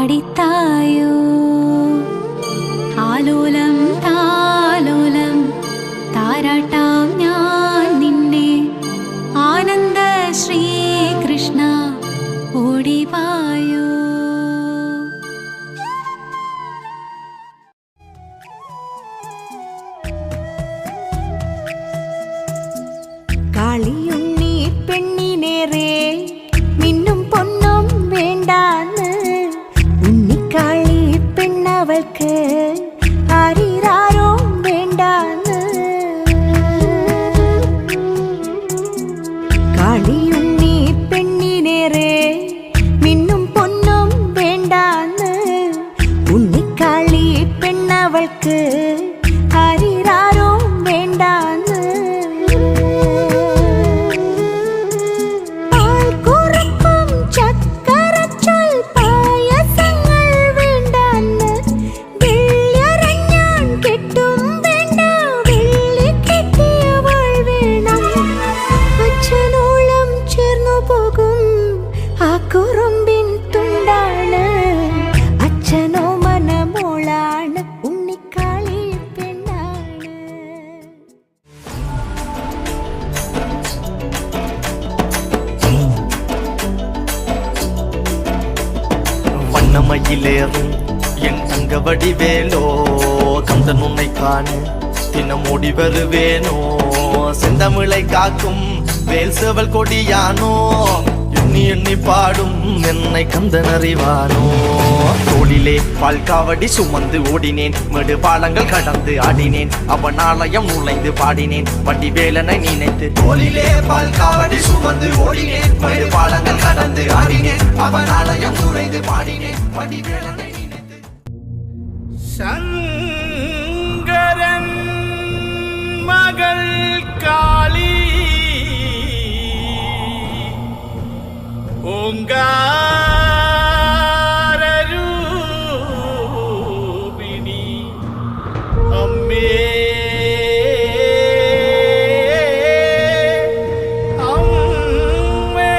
പാടിത്തായോ ആലോലം താലോലം താരാട്ടാം ഞാൻ നിന്നെ ആനന്ദ ശ്രീകൃഷ്ണ ഓടിവായോ. കാളിയുണ്ണി പെണ്ണിനേറെ മിന്നും പൊന്നും വേണ്ടാന്ന് ഉണ്ണിക്കാളി പെണ്ണവൾക്ക് ആരിരാരോ വേണ്ടാന്ന്. കാളിയുണ്ണി പെണ്ണിനേറെ മിന്നും പൊന്നും വേണ്ടാന്ന് ഉണ്ണിക്കാളി പെണ്ണവൾക്ക് ആരിരാരോ വേണ്ടാന്ന്. കുറുമ്പിൻ തുണ്ടാണ് അച്ഛനോ മനമോളാണ് ഉണ്ണിക്കാളി പെണ്ണാണ്. வண்ணமயிலேறும் என் தங்க வடிவேலோ கந்தன் உன்னை காண தினமோடி வருவேனோ செந்தமிழை காக்கும் வேல் சேவல் கொடியானோ எண்ணி எண்ணி பாடும் என்னை கந்தன் அறிவானோ. தோளிலே பால்காவடி சுமந்து ஓடினேன் மேடு பாலங்கள் கடந்து ஆடினேன் அவன் ஆலயம் நுழைந்து பாடினேன் வடிவேலனை நினைத்து. தோளிலே பால்காவடி சுமந்து ஓடினேன் மேடு பாலங்கள் கடந்து ஆடினேன் அவன் ஆலயம் நுழைந்து பாடினேன் வடிவேலனை நினைத்து. சங்கரன் மகள் காளி ഓങ്കാരരൂപിണി അമ്മേ അമ്മേ.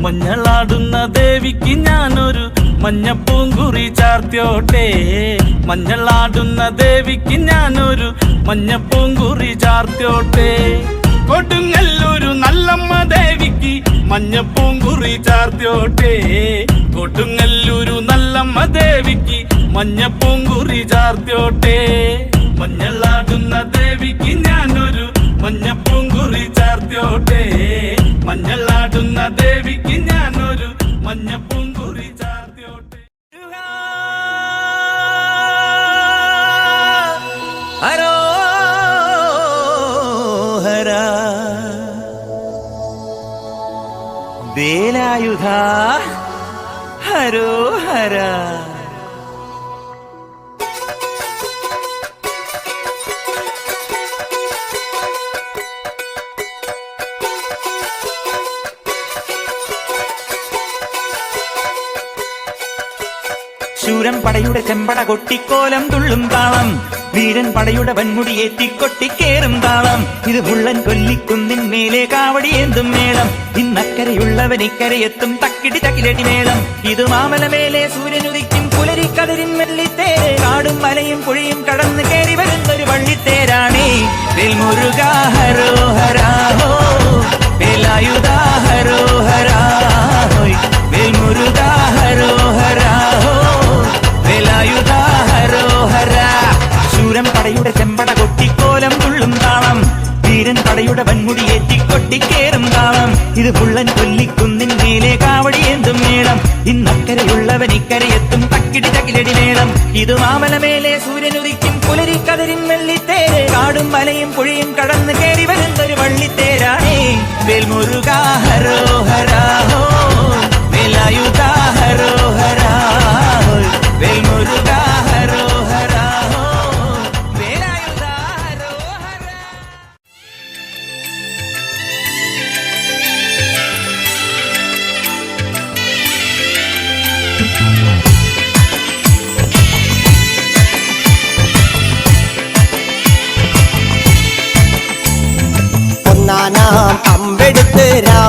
മഞ്ഞളാടുന്ന ദേവിക്ക് ഞാനൊരു മഞ്ഞപ്പൂങ്കുറി ചാർത്തിയോട്ടെ. മഞ്ഞളാടുന്ന ദേവിക്ക് ഞാനൊരു മഞ്ഞപ്പൂങ്കുറി ചാർത്തിയോട്ടെ. കൊടുങ്ങല്ലൂരു നല്ലമ്മ ദേവിക്ക് മഞ്ഞപ്പൂങ്കുറി ചാർത്തിയോട്ടെ. കൊടുങ്ങല്ലൂരു നല്ലമ്മ ദേവിക്ക് മഞ്ഞപ്പൂങ്കുറി ചാർത്തിയോട്ടെ. മഞ്ഞളാടുന്ന ദേവിക്ക് ഞാനൊരു മഞ്ഞപ്പൂങ്കുറി ചാർത്തിയോട്ടെ. മഞ്ഞളാടുന്ന ദേവിക്ക് ഞാനൊരു മഞ്ഞപ്പൂങ്കുറി ചാർത്തിയോട്ടെ. ഹരോ ഹര വേലായുധ ഹരോ ഹര. ശൂരൻ പടയുടെ ചെമ്പട കൊട്ടിക്കോലം തുള്ളും താളം. വീരൻ പടയുടെ വൻമുടിയേറ്റിക്കൊട്ടിക്കേറും താളം. ഇത് മുള്ളൻ കൊല്ലിക്കുന്നിൻ മേലെ കാവടിയേന്തും മേളം. ഇന്നക്കരയുള്ളവൻ ഇക്കരയെത്തും തക്കിടി തകിലടി മേളം. ഇത് മാമലമേലെ സൂര്യനുദിക്കും പുലരിക്കതിരിൻ വെള്ളിത്തേര്. കാടും മലയും പുഴയും കടന്ന് കയറി വരുന്നൊരു വള്ളിത്തേരാണേ. വേൽമുരുകാ ഹരോ ഹരാഹോ വേലായുധാ ഹരോ ഹരാഹോയ്. വേൽമുരുകാ ഹരോ ഹരാഹോ വേലായുധാ ഹരോ ഹരാ. ശൂരൻ പടയുടെ ചെമ്പട കൊട്ടിക്കോലം തുള്ളും താളം. വീരൻ പടയുടെ വൻമുടിയേറ്റിക്കൊട്ടിക്കേറും താളം. ഇത് പുള്ളൻ കൊല്ലിക്കുന്നിൻ മേലെ കാവടിയേന്തും മേളം. ഇന്നക്കരയുള്ളവൻ ഇക്കരയെത്തും തക്കിടി തകിലടി മേളം. ഇത് മാമലമേലെ സൂര്യനുദിക്കും പുലരിക്കതിരിൻ വെള്ളിത്തേര്. കാടും മലയും പുഴയും കടന്ന് കയറി വരുന്നൊരു വള്ളിത്തേരാണേ. വേൽമുരുകാ ഹരോ ഹരാഹോ വേലായുധാ ഹരോ ഹരാഹോയ്. വേൽമുരുകാ ഹരോ ഹരാഹോ വേലായുധാ ഹരോ ഹരാ.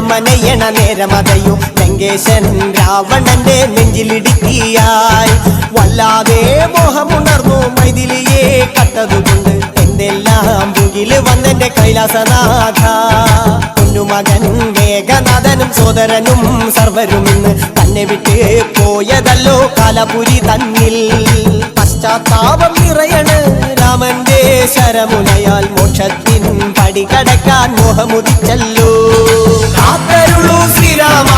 രാമനയണ നേരമതയോ ലങ്കേശൻ രാവണന്റെ നെഞ്ചിലിടുക്കിയായി വല്ലാതെ മോഹമുണർന്നു മൈഥിലിയെ കട്ടതുകൊണ്ട് എന്തെല്ലാം മുകില് വന്നെന്റെ കൈലാസനാഥ പൊന്നുമകൻ മേഘനാഥനും സോദരനും സർവരും ഇന്ന് തന്നെ വിട്ട് പോയതല്ലോ കാലപുരി തന്നിൽ പശ്ചാത്താപം നിറയണ് രാമന്റെ ശരമുനയാൽ മോക്ഷത്തിൻ പടി കടക്കാൻ മോഹമുദിച്ചല്ലോ കാത്തരുളൂ ശ്രീരാമ